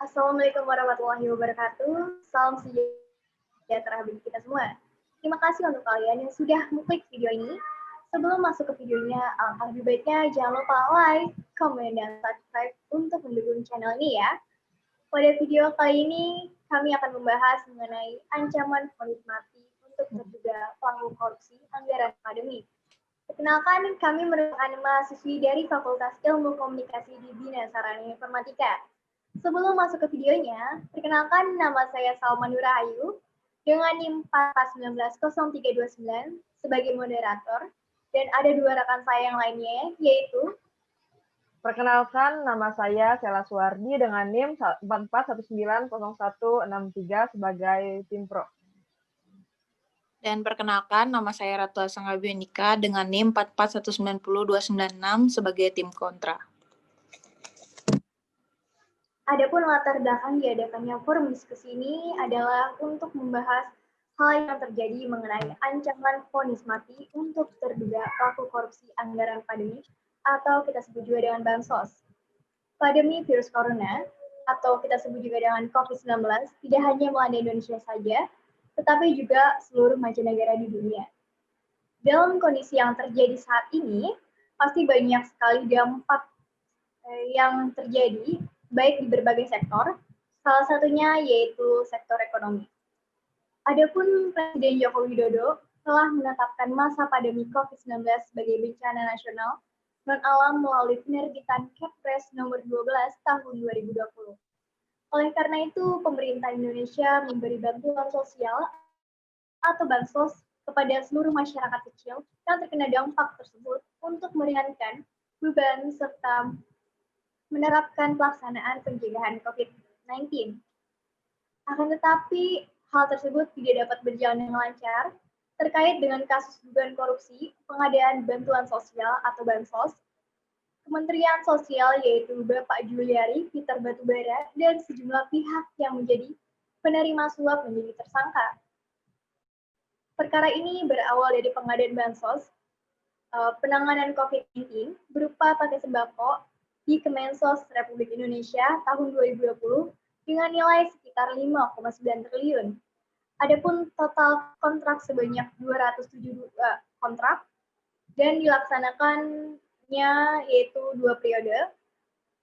Assalamualaikum warahmatullahi wabarakatuh. Salam sejahtera bagi kita semua. Terima kasih untuk kalian yang sudah mengklik video ini. Sebelum masuk ke videonya, alangkah lebih baiknya jangan lupa like, komen, dan subscribe untuk mendukung channel ini ya. Pada video kali ini, kami akan membahas mengenai ancaman vonis mati untuk terduga pelaku korupsi anggaran akademik. Perkenalkan, kami merupakan mahasiswi dari Fakultas Ilmu Komunikasi di Bina Sarana Informatika. Sebelum masuk ke videonya, perkenalkan nama saya Salma Nurahayu dengan NIM 4190329 sebagai moderator, dan ada dua rekan saya yang lainnya, yaitu Perkenalkan, nama saya Sela Suwardi dengan NIM 44190163 sebagai tim pro. Dan perkenalkan, nama saya Ratu Sanggabianika dengan NIM 441900296 sebagai tim kontra. Adapun latar belakang diadakannya forum diskusi ini adalah untuk membahas hal yang terjadi mengenai ancaman vonis mati untuk terduga pelaku korupsi anggaran akademik atau kita sebut juga dengan bansos. Pandemi virus corona atau kita sebut juga dengan COVID-19 tidak hanya melanda Indonesia saja, tetapi juga seluruh mancanegara di dunia. Dalam kondisi yang terjadi saat ini, pasti banyak sekali dampak yang terjadi baik di berbagai sektor, salah satunya yaitu sektor ekonomi. Adapun Presiden Joko Widodo telah menetapkan masa pandemi COVID-19 sebagai bencana nasional non-alam melalui penerbitan Kepres nomor 12 tahun 2020. Oleh karena itu, pemerintah Indonesia memberi bantuan sosial atau bansos kepada seluruh masyarakat kecil yang terkena dampak tersebut untuk meringankan beban serta menerapkan pelaksanaan pencegahan COVID-19. Akan tetapi, hal tersebut tidak dapat berjalan dengan lancar terkait dengan kasus dugaan korupsi pengadaan bantuan sosial atau bansos. Kementerian Sosial yaitu Bapak Juliari Peter Batubara dan sejumlah pihak yang menjadi penerima suap menjadi tersangka. Perkara ini berawal dari pengadaan bansos, penanganan COVID-19 berupa paket sembako di Kemensos Republik Indonesia tahun 2020 dengan nilai sekitar 5,9 triliun. Adapun total kontrak sebanyak 272 kontrak dan dilaksanakannya yaitu 2 periode.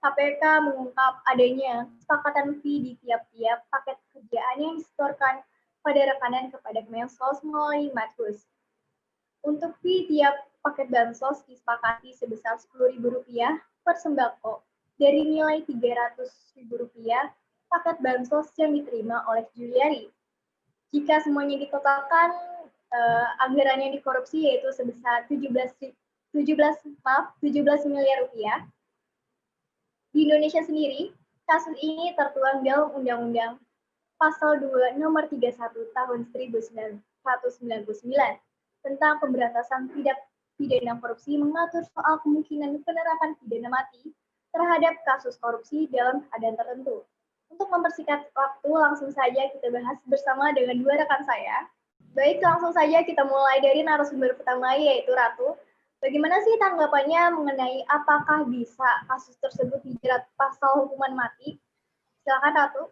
KPK mengungkap adanya kesepakatan fee di tiap-tiap paket kerjaan yang disetorkan pada rekanan kepada Kemensos melalui Matkus. Untuk fee tiap paket bansos disepakati sebesar Rp10.000 per sembako dari nilai Rp300.000 paket bansos yang diterima oleh Juliari. Jika semuanya ditotalkan, anggaran yang dikorupsi yaitu sebesar 17 miliar rupiah. Di Indonesia sendiri, kasus ini tertuang dalam Undang-Undang Pasal 2 Nomor 31 Tahun 1999 tentang pemberantasan tindak pidana korupsi mengatur soal kemungkinan penerapan pidana mati terhadap kasus korupsi dalam keadaan tertentu. Untuk mempersingkat waktu, langsung saja kita bahas bersama dengan dua rekan saya. Baik, langsung saja kita mulai dari narasumber pertama yaitu Ratu. Bagaimana sih tanggapannya mengenai apakah bisa kasus tersebut dijerat pasal hukuman mati? Silakan Ratu.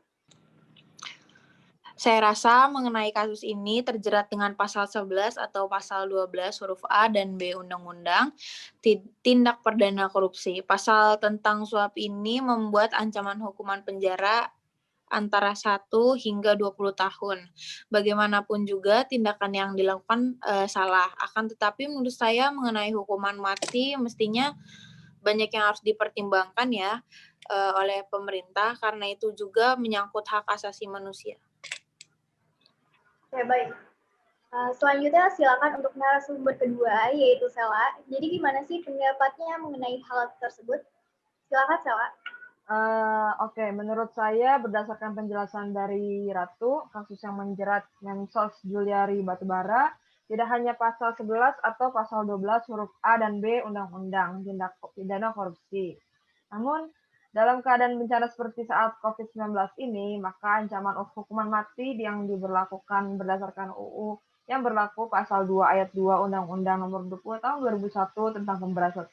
Saya rasa mengenai kasus ini terjerat dengan pasal 11 atau pasal 12 huruf A dan B Undang-Undang Tindak Pidana Korupsi. Pasal tentang suap ini membuat ancaman hukuman penjara antara 1 hingga 20 tahun. Bagaimanapun juga tindakan yang dilakukan salah. Akan tetapi menurut saya mengenai hukuman mati mestinya banyak yang harus dipertimbangkan ya oleh pemerintah karena itu juga menyangkut hak asasi manusia. Oke, baik. Selanjutnya silakan untuk narasumber kedua yaitu Sela. Jadi gimana sih pendapatnya mengenai hal tersebut? Silakan Sela. Oke, menurut saya berdasarkan penjelasan dari Ratu, kasus yang menjerat Mensos Juliari Batubara tidak hanya pasal 11 atau pasal 12 huruf A dan B Undang-Undang Tindak Pidana Korupsi. Namun, dalam keadaan bencana seperti saat COVID-19 ini, maka ancaman hukuman mati yang diberlakukan berdasarkan UU yang berlaku pasal 2 ayat 2 Undang-Undang Nomor 20 Tahun 2001 tentang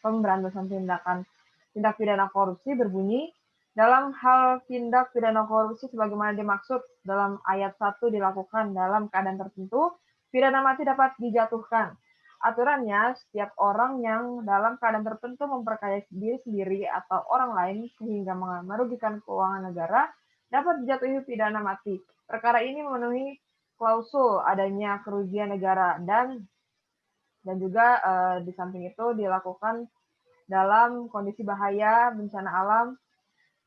pemberantasan tindak pidana korupsi berbunyi, Dalam hal tindak pidana korupsi sebagaimana dimaksud dalam ayat 1 dilakukan dalam keadaan tertentu, pidana mati dapat dijatuhkan. Aturannya, setiap orang yang dalam keadaan tertentu memperkaya diri sendiri atau orang lain sehingga merugikan keuangan negara dapat dijatuhi pidana mati. Perkara ini memenuhi klausul adanya kerugian negara dan juga di samping itu dilakukan dalam kondisi bahaya, bencana alam,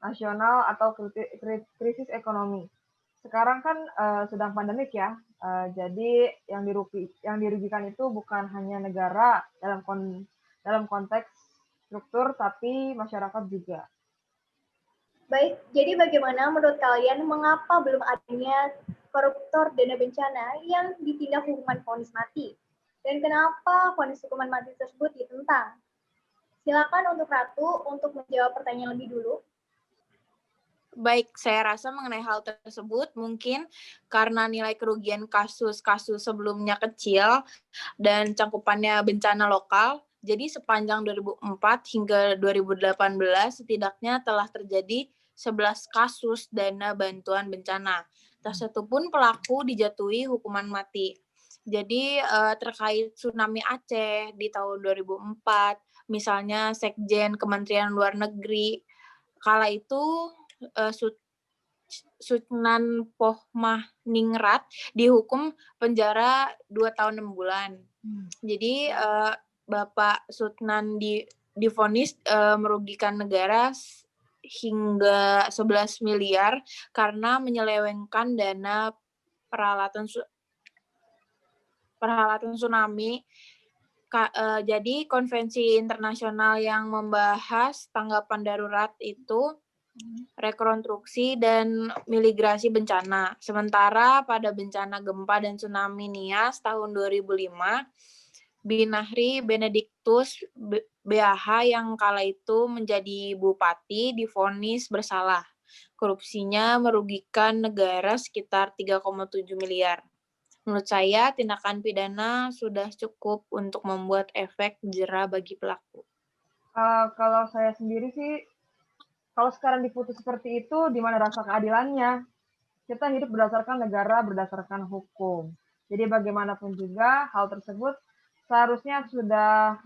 nasional atau krisis ekonomi. Sekarang kan sedang pandemik ya, jadi yang dirugikan itu bukan hanya negara dalam konteks struktur, tapi masyarakat juga. Baik, jadi bagaimana menurut kalian mengapa belum adanya koruptor dana bencana yang ditindak hukuman vonis mati? Dan kenapa vonis hukuman mati tersebut ditentang? Silakan untuk Ratu untuk menjawab pertanyaan lebih dulu. Baik, saya rasa mengenai hal tersebut mungkin karena nilai kerugian kasus-kasus sebelumnya kecil dan cangkupannya bencana lokal, jadi sepanjang 2004 hingga 2018 setidaknya telah terjadi 11 kasus dana bantuan bencana. Tak satu pun pelaku dijatuhi hukuman mati. Jadi terkait tsunami Aceh di tahun 2004, misalnya Sekjen Kementerian Luar Negeri, kala itu Sutnan Poh-Ningrat dihukum penjara 2 tahun 6 bulan. Jadi Bapak Sutnan divonis merugikan negara hingga 11 miliar karena menyelewengkan dana peralatan tsunami. Jadi konvensi internasional yang membahas tanggapan darurat itu rekonstruksi dan mitigasi bencana. Sementara pada bencana gempa dan tsunami Nias tahun 2005, Binahri Benediktus BAH yang kala itu menjadi bupati divonis bersalah. Korupsinya merugikan negara sekitar 3,7 miliar. Menurut saya, tindakan pidana sudah cukup untuk membuat efek jera bagi pelaku. Kalau saya sendiri sih, kalau sekarang diputus seperti itu, di mana rasa keadilannya? Kita hidup berdasarkan negara, berdasarkan hukum. Jadi bagaimanapun juga hal tersebut seharusnya sudah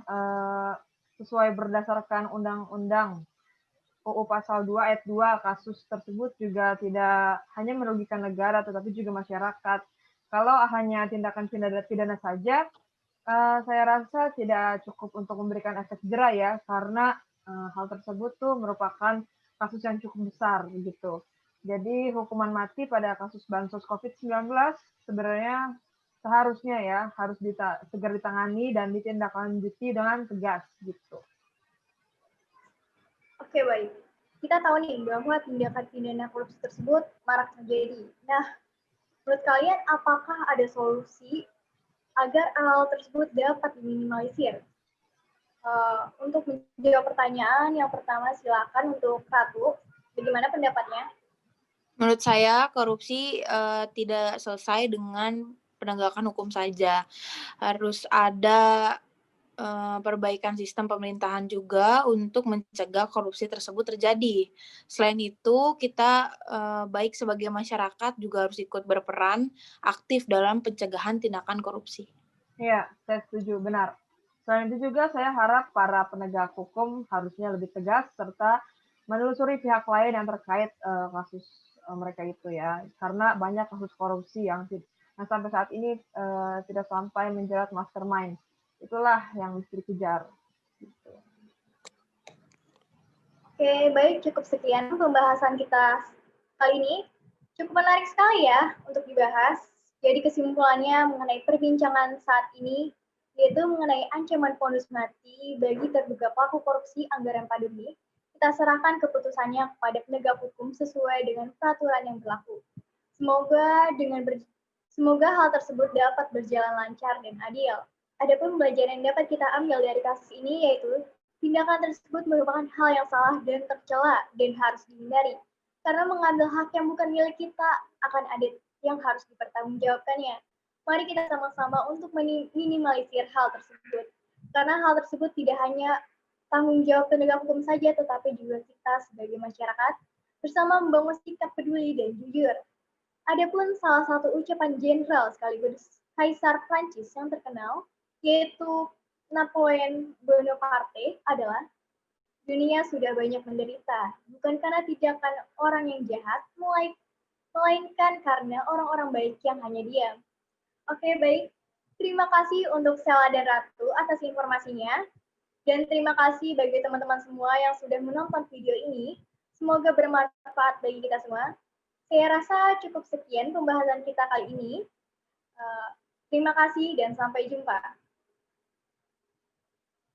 sesuai berdasarkan undang-undang UU Pasal 2 Ayat 2. Kasus tersebut juga tidak hanya merugikan negara, tetapi juga masyarakat. Kalau hanya tindakan pidana saja, saya rasa tidak cukup untuk memberikan efek jera ya, karena hal tersebut tuh merupakan kasus yang cukup besar gitu. Jadi hukuman mati pada kasus bansos COVID-19 sebenarnya seharusnya ya harus segera ditangani dan ditindaklanjuti dengan tegas gitu. Oke, baik. Kita tahu nih bahwa tindakan pidana korupsi tersebut marak terjadi. Nah, menurut kalian apakah ada solusi agar hal tersebut dapat diminimalisir? Untuk menjawab pertanyaan yang pertama, silakan untuk Ratu. Bagaimana pendapatnya? Menurut saya, korupsi tidak selesai dengan penegakan hukum saja. Harus ada perbaikan sistem pemerintahan juga untuk mencegah korupsi tersebut terjadi. Selain itu, kita baik sebagai masyarakat juga harus ikut berperan aktif dalam pencegahan tindakan korupsi. Iya, saya setuju, benar. Selain itu juga saya harap para penegak hukum harusnya lebih tegas serta menelusuri pihak lain yang terkait kasus mereka itu ya. Karena banyak kasus korupsi yang sampai saat ini tidak sampai menjerat mastermind. Itulah yang mesti dikejar. Gitu. Oke, baik. Cukup sekian pembahasan kita kali ini. Cukup menarik sekali ya untuk dibahas. Jadi kesimpulannya mengenai perbincangan saat ini, yaitu mengenai ancaman vonis mati bagi terduga pelaku korupsi anggaran pandemi. Kita serahkan keputusannya kepada penegak hukum sesuai dengan peraturan yang berlaku. Semoga hal tersebut dapat berjalan lancar dan adil. Adapun pembelajaran yang dapat kita ambil dari kasus ini yaitu tindakan tersebut merupakan hal yang salah dan tercela dan harus dihindari. Karena mengambil hak yang bukan milik kita akan ada yang harus dipertanggungjawabkannya. Mari kita sama-sama untuk minimalisir hal tersebut. Karena hal tersebut tidak hanya tanggung jawab penegak hukum saja, tetapi juga kita sebagai masyarakat bersama membangun sikap peduli dan jujur. Adapun salah satu ucapan jenderal sekaligus Kaisar Prancis yang terkenal, yaitu Napoleon Bonaparte adalah, dunia sudah banyak menderita, bukan karena tindakan orang yang jahat, melainkan karena orang-orang baik yang hanya diam. Oke, baik. Terima kasih untuk Sela dan Ratu atas informasinya. Dan terima kasih bagi teman-teman semua yang sudah menonton video ini. Semoga bermanfaat bagi kita semua. Saya rasa cukup sekian pembahasan kita kali ini. Terima kasih dan sampai jumpa.